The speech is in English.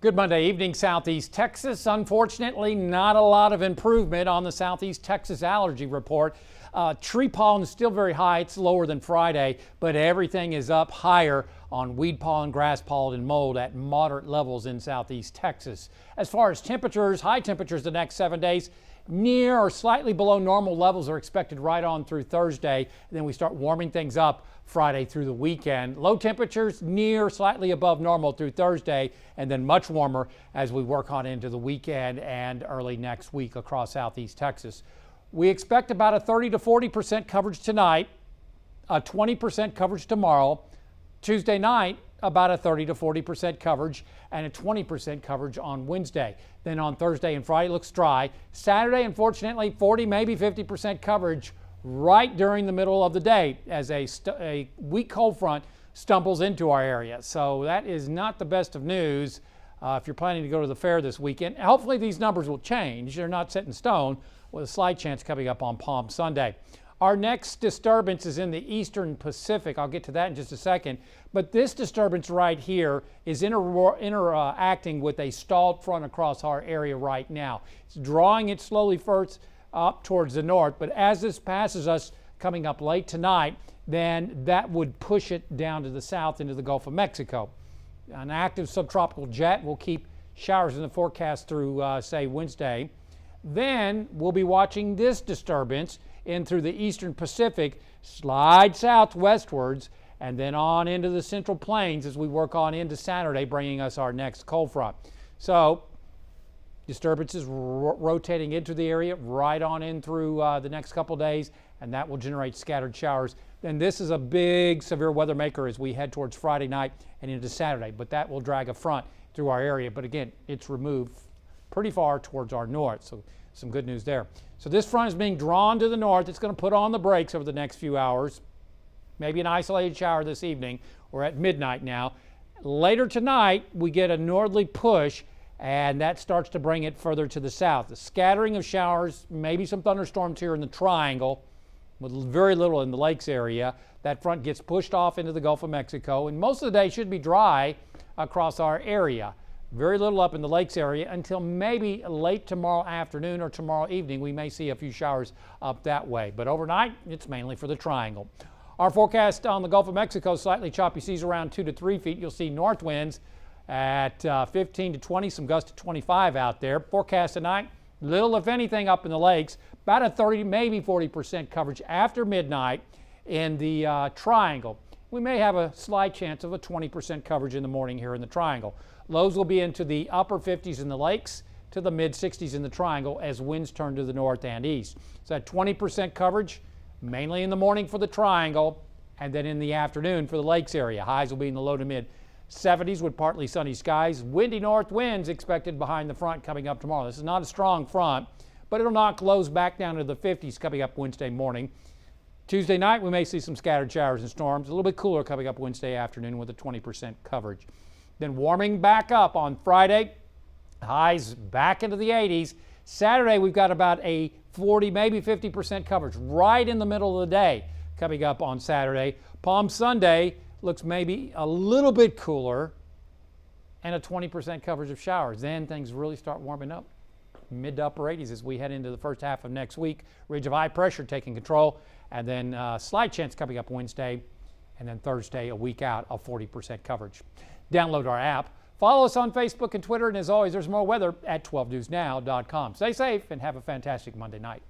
Good Monday evening, Southeast Texas. Unfortunately, not a lot of improvement on the Southeast Texas allergy report. Tree pollen is still very high. It's lower than Friday, but everything is up higher on weed pollen, grass pollen, and mold at moderate levels in Southeast Texas. As far as temperatures, high temperatures the next 7 days, near or slightly below normal levels are expected right on through Thursday. And then we start warming things up Friday through the weekend. Low temperatures near slightly above normal through Thursday, and then much warmer as we work on into the weekend and early next week across Southeast Texas. We expect about a 30 to 40% coverage tonight, a 20% coverage tomorrow. Tuesday night, about a 30 to 40% coverage, and a 20% coverage on Wednesday. Then on Thursday and Friday, it looks dry. Saturday, unfortunately, 40, maybe 50% coverage right during the middle of the day as a weak cold front stumbles into our area. So that is not the best of news if you're planning to go to the fair this weekend. Hopefully these numbers will change. They're not set in stone, with a slight chance coming up on Palm Sunday. Our next disturbance is in the eastern Pacific. I'll get to that in just a second. But this disturbance right here is interacting with a stalled front across our area right now. It's drawing it slowly first up towards the north, but as this passes us coming up late tonight, then that would push it down to the south into the Gulf of Mexico. An active subtropical jet will keep showers in the forecast through, say, Wednesday. Then we'll be watching this disturbance in through the eastern Pacific, slide southwestwards, and then on into the central plains as we work on into Saturday, bringing us our next cold front. So disturbances rotating into the area right on in through the next couple days, and that will generate scattered showers. Then this is a big severe weather maker as we head towards Friday night and into Saturday, but that will drag a front through our area. But again, it's removed pretty far towards our north, so some good news there. So this front is being drawn to the north. It's going to put on the brakes over the next few hours. Maybe an isolated shower this evening. We're at midnight now. Later tonight, we get a northerly push, and that starts to bring it further to the south. The scattering of showers, maybe some thunderstorms here in the triangle, with very little in the lakes area. That front gets pushed off into the Gulf of Mexico, and most of the day should be dry across our area. Very little up in the lakes area until maybe late tomorrow afternoon or tomorrow evening. We may see a few showers up that way, but overnight it's mainly for the triangle. Our forecast on the Gulf of Mexico, slightly choppy seas around 2 to 3 feet. You'll see north winds at 15 to 20, some gusts to 25 out there. Forecast tonight, little if anything up in the lakes, about a 30, maybe 40% coverage after midnight in the triangle. We may have a slight chance of a 20% coverage in the morning here in the triangle. Lows will be into the upper 50s in the lakes to the mid 60s in the triangle as winds turn to the north and east. So that 20% coverage mainly in the morning for the triangle, and then in the afternoon for the lakes area. Highs will be in the low to mid 70s with partly sunny skies. Windy north winds expected behind the front coming up tomorrow. This is not a strong front, but it'll knock lows back down to the 50s coming up Wednesday morning. Tuesday night, we may see some scattered showers and storms. A little bit cooler coming up Wednesday afternoon with a 20% coverage. Then warming back up on Friday, highs back into the 80s. Saturday, we've got about a 40, maybe 50% coverage right in the middle of the day coming up on Saturday. Palm Sunday looks maybe a little bit cooler and a 20% coverage of showers. Then things really start warming up. Mid to upper 80s as we head into the first half of next week. Ridge of high pressure taking control, and then slight chance coming up Wednesday, and then Thursday, a week out, of 40% coverage. Download our app. Follow us on Facebook and Twitter, and as always, there's more weather at 12newsnow.com. Stay safe and have a fantastic Monday night.